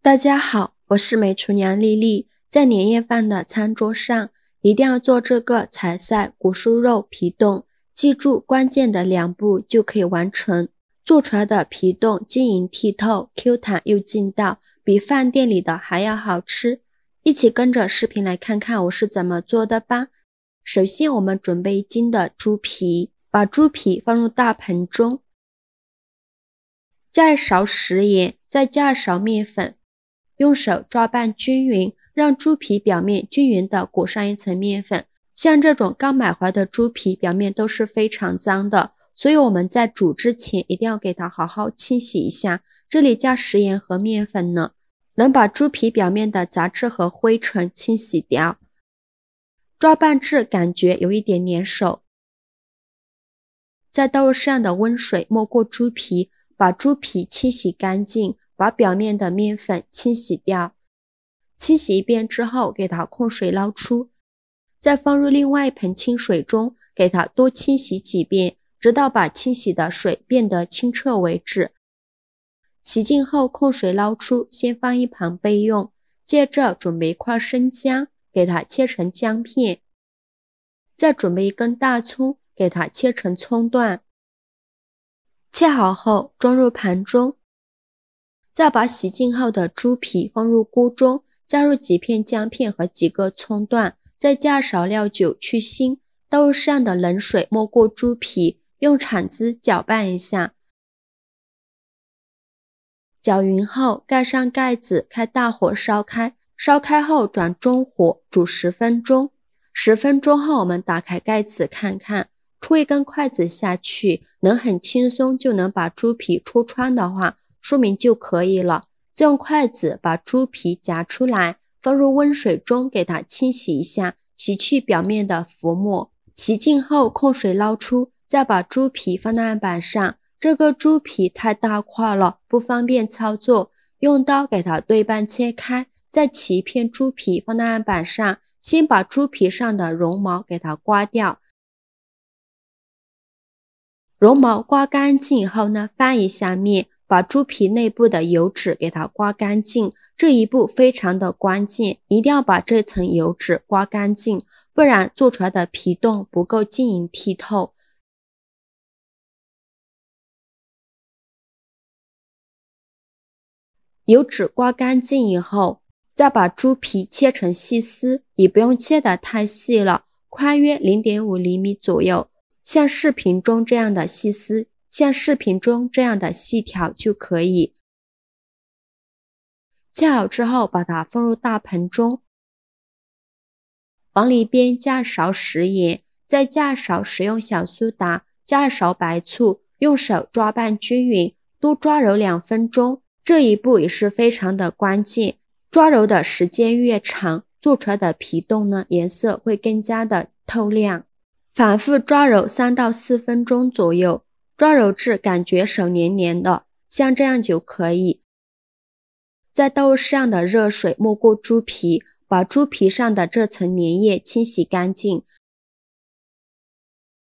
大家好，我是美厨娘丽丽。在年夜饭的餐桌上，一定要做这个彩赛古酥肉皮冻，记住关键的2步就可以完成。做出来的皮冻晶莹剔透、Q 弹又劲道，比饭店里的还要好吃。一起跟着视频来看看我是怎么做的吧。首先我们准备1斤的猪皮，把猪皮放入大盆中，加1勺食盐，再加1勺面粉，用手抓拌均匀，让猪皮表面均匀地裹上一层面粉。像这种刚买回来的猪皮表面都是非常脏的，所以我们在煮之前一定要给它好好清洗一下。这里加食盐和面粉呢，能把猪皮表面的杂质和灰尘清洗掉。抓拌至感觉有一点粘手，在刀刃上的温水没过猪皮，把猪皮清洗干净，把表面的面粉清洗掉。清洗一遍之后，给它控水捞出，再放入另外一盆清水中，给它多清洗几遍，直到把清洗的水变得清澈为止。洗净后控水捞出，先放一旁备用。接着准备1块生姜，给它切成姜片。再准备1根大葱，给它切成葱段。切好后装入盘中，再把洗净后的猪皮放入锅中，加入几片姜片和几个葱段，再加勺料酒去腥。刀刃上的冷水没过猪皮，用铲子搅拌一下。搅匀后盖上盖子，开大火烧开。烧开后转中火煮10分钟。10分钟后我们打开盖子看看，戳1根筷子下去，能很轻松就能把猪皮戳穿的话，说明就可以了。再用筷子把猪皮夹出来，放入温水中给它清洗一下，洗去表面的浮沫。洗净后控水捞出，再把猪皮放到案板上。这个猪皮太大块了，不方便操作，用刀给它对半切开，再起1片猪皮放到案板上，先把猪皮上的绒毛给它刮掉。绒毛刮干净以后呢，翻一下面，把猪皮内部的油脂给它刮干净。这一步非常的关键，一定要把这层油脂刮干净，不然做出来的皮冻不够晶莹剔透。油脂刮干净以后，再把猪皮切成细丝，也不用切得太细了，宽约 0.5 厘米左右，像视频中这样的细丝，像视频中这样的细条就可以。切好之后把它放入大盆中，往里边加1勺食盐，再加1勺食用小苏打，加1勺白醋，用手抓拌均匀，多抓揉2分钟。这一步也是非常的关键，抓揉的时间越长，做出来的皮冻呢，颜色会更加的透亮。反复抓揉3到4分钟左右，抓揉至感觉手黏黏的，像这样就可以。在刀刃上的热水没过猪皮，把猪皮上的这层粘液清洗干净。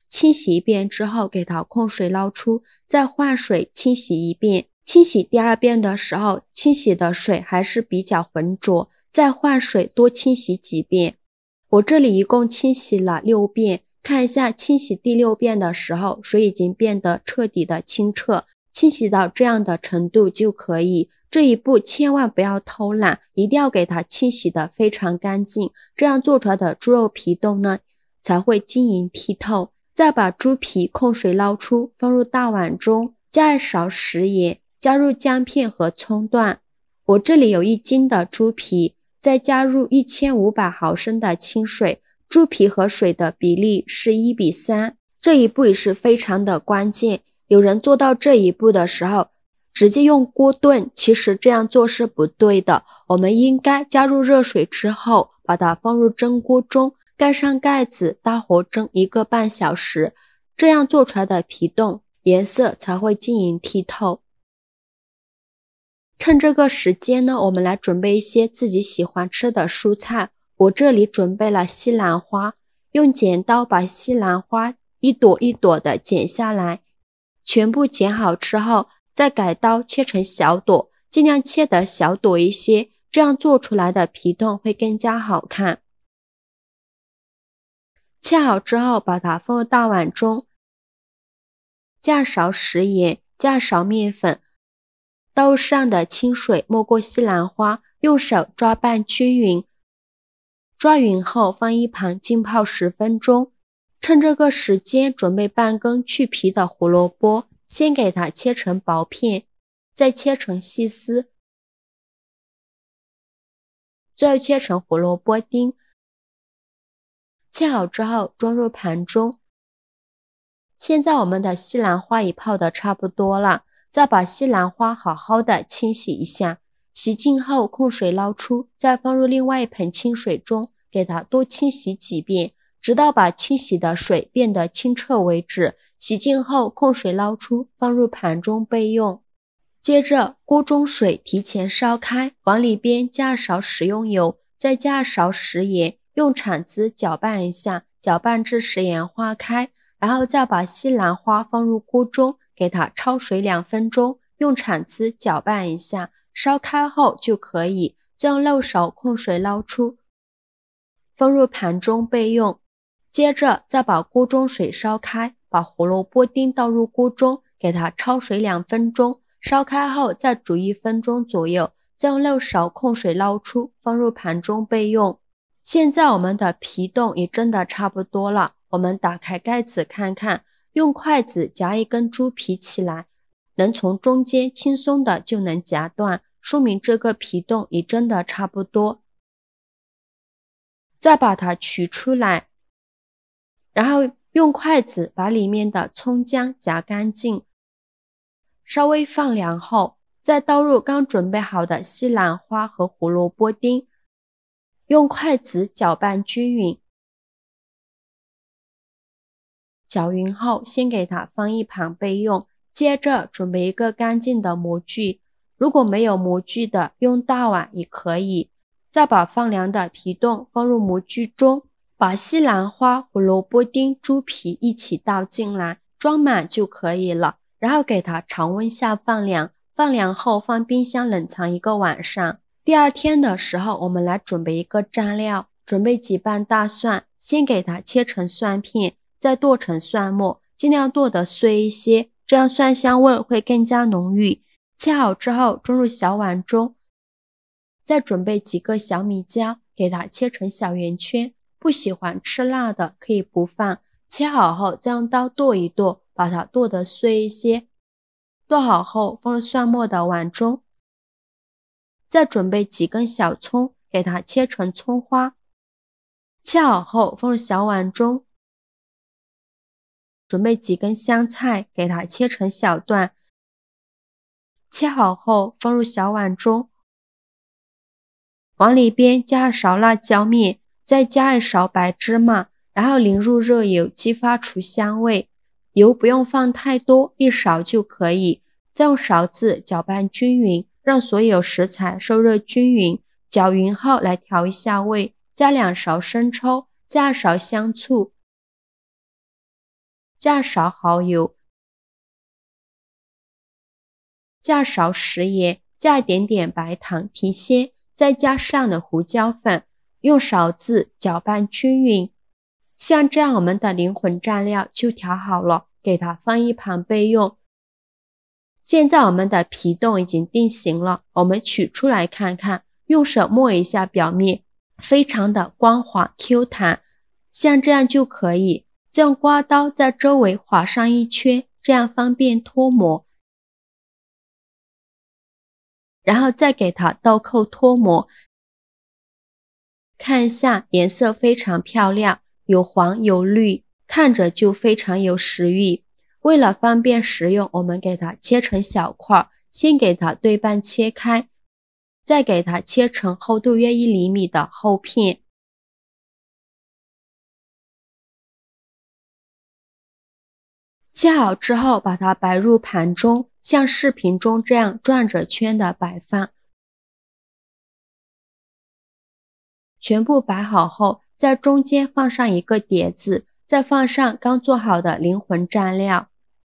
清洗一遍之后给它控水捞出，再换水清洗一遍。清洗第2遍的时候，清洗的水还是比较浑浊，再换水多清洗几遍。我这里一共清洗了6遍，看一下清洗第6遍的时候，水已经变得彻底的清澈，清洗到这样的程度就可以。这一步千万不要偷懒，一定要给它清洗的非常干净，这样做出来的猪肉皮冻呢，才会晶莹剔透。再把猪皮控水捞出，放入大碗中，加1勺食盐，加入姜片和葱段。我这里有1斤的猪皮，再加入1500毫升的清水，猪皮和水的比例是1:3。这一步也是非常的关键，有人做到这一步的时候，直接用锅炖，其实这样做是不对的。我们应该加入热水之后，把它放入蒸锅中，盖上盖子，大火蒸1个半小时，这样做出来的皮冻颜色才会晶莹剔透。趁这个时间呢，我们来准备一些自己喜欢吃的蔬菜。我这里准备了西兰花，用剪刀把西兰花一朵一朵的剪下来，全部剪好之后，再改刀切成小朵，尽量切得小朵一些，这样做出来的皮冻会更加好看。切好之后，把它放入大碗中，加勺食盐，加勺面粉，倒入适量的清水，没过西兰花，用手抓拌均匀。抓匀后放一旁浸泡10分钟。趁这个时间准备半根去皮的胡萝卜，先给它切成薄片，再切成细丝，最后切成胡萝卜丁。切好之后装入盘中。现在我们的西兰花已泡得差不多了，再把西兰花好好的清洗一下，洗净后控水捞出，再放入另外一盆清水中，给它多清洗几遍，直到把清洗的水变得清澈为止。洗净后控水捞出，放入盘中备用。接着锅中水提前烧开，往里边加勺食用油，再加勺食盐，用铲子搅拌一下，搅拌至食盐化开，然后再把西兰花放入锅中，给它焯水2分钟，用铲子搅拌一下，烧开后就可以。再用漏勺控水捞出，放入盘中备用。接着再把锅中水烧开，把胡萝卜丁倒入锅中，给它焯水2分钟，烧开后再煮1分钟左右，再用漏勺控水捞出，放入盘中备用。现在我们的皮冻也蒸得差不多了，我们打开盖子看看，用筷子夹一根猪皮起来，能从中间轻松的就能夹断，说明这个皮冻已蒸得差不多。再把它取出来，然后用筷子把里面的葱姜夹干净，稍微放凉后，再倒入刚准备好的西兰花和胡萝卜丁，用筷子搅拌均匀。搅匀后，先给它放一旁备用。接着准备一个干净的模具，如果没有模具的，用大碗也可以。再把放凉的皮冻放入模具中，把西兰花、胡萝卜丁、猪皮一起倒进来，装满就可以了。然后给它常温下放凉，放凉后放冰箱冷藏1个晚上。第2天的时候，我们来准备一个蘸料，准备几瓣大蒜，先给它切成蒜片，再剁成蒜末，尽量剁得碎一些，这样蒜香味会更加浓郁。切好之后装入小碗中，再准备几个小米椒，给它切成小圆圈，不喜欢吃辣的可以不放。切好后再用刀剁一剁，把它剁得碎一些。剁好后放入蒜末的碗中，再准备几根小葱，给它切成葱花。切好后放入小碗中，准备几根香菜，给它切成小段。切好后放入小碗中，往里边加2勺辣椒面，再加1勺白芝麻，然后淋入热油，激发出香味。油不用放太多，1勺就可以。再用勺子搅拌均匀，让所有食材受热均匀。搅匀后来调一下味，加2勺生抽，加2勺香醋，加2勺蚝油，加2勺食盐，加一点点白糖提鲜，再加适量的胡椒粉，用勺子搅拌均匀。像这样我们的灵魂蘸料就调好了，给它放一旁备用。现在我们的皮冻已经定型了，我们取出来看看，用手摸一下表面，非常的光滑 Q 弹，像这样就可以。再用刮刀在周围划上一圈，这样方便脱模。然后再给它倒扣脱模，看一下颜色非常漂亮，有黄有绿，看着就非常有食欲。为了方便食用，我们给它切成小块，先给它对半切开，再给它切成厚度约1厘米的厚片。切好之后把它摆入盘中，像视频中这样转着圈的摆放。全部摆好后，在中间放上一个碟子，再放上刚做好的灵魂蘸料，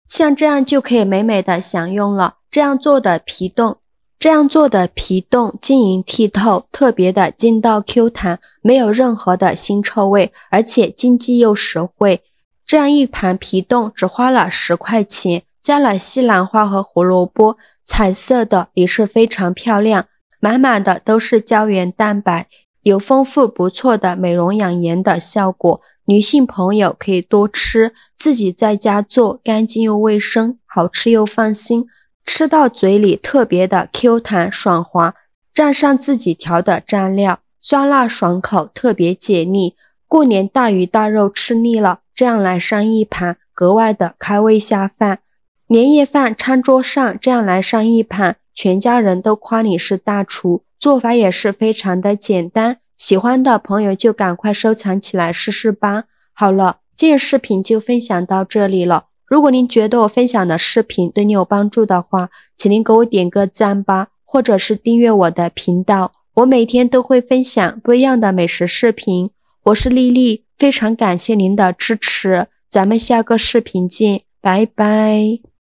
像这样就可以美美的享用了。这样做的皮冻这样做的皮冻晶莹剔透，特别的筋道 Q 弹，没有任何的腥臭味，而且经济又实惠。这样一盘皮冻只花了10块钱，加了西兰花和胡萝卜，彩色的也是非常漂亮，满满的都是胶原蛋白，有丰富不错的美容养颜的效果。女性朋友可以多吃，自己在家做，干净又卫生，好吃又放心，吃到嘴里特别的 Q 弹爽滑，蘸上自己调的蘸料，酸辣爽口，特别解腻。过年大鱼大肉吃腻了，这样来上一盘，格外的开胃下饭。年夜饭餐桌上这样来上一盘，全家人都夸你是大厨，做法也是非常的简单，喜欢的朋友就赶快收藏起来试试吧。好了，今日视频就分享到这里了。如果您觉得我分享的视频对你有帮助的话，请您给我点个赞吧，或者是订阅我的频道，我每天都会分享不一样的美食视频。我是丽丽，非常感谢您的支持，咱们下个视频见，拜拜。